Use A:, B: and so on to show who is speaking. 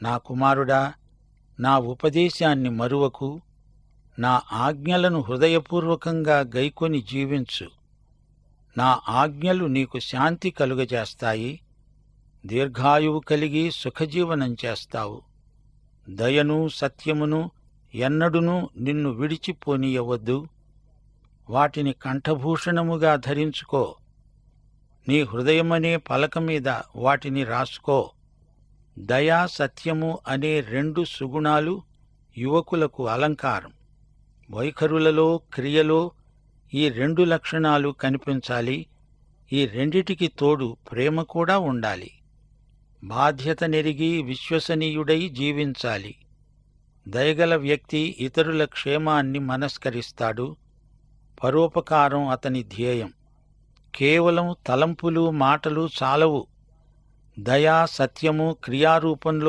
A: నా కుమారుడా, నా ఉపదేశాన్ని మరువకు, నా ఆజ్ఞలను హృదయపూర్వకంగా గైకొని జీవించు. నా ఆజ్ఞలు నీకు శాంతి కలుగజేస్తాయి, దీర్ఘాయువు కలిగి సుఖజీవనం చేస్తావు. దయను సత్యమును ఎన్నడునూ నిన్ను విడిచిపోనీయవద్దు. వాటిని కంఠభూషణముగా ధరించుకో. నీ హృదయమనే పలక మీద వాటిని రాసుకో. దయా సత్యము అనే 2 సుగుణాలు యువకులకు అలంకారం. వైఖరులలో, క్రియలో ఈ 2 లక్షణాలు కనిపించాలి. ఈ రెండిటికి తోడు ప్రేమ కూడా ఉండాలి. బాధ్యత నెరిగి విశ్వసనీయుడై జీవించాలి. దయగల వ్యక్తి ఇతరుల క్షేమాన్ని మనస్కరిస్తాడు. పరోపకారం అతని ధ్యేయం. కేవలం తలంపులు, మాటలు చాలవు. దయా సత్యము క్రియారూపంలో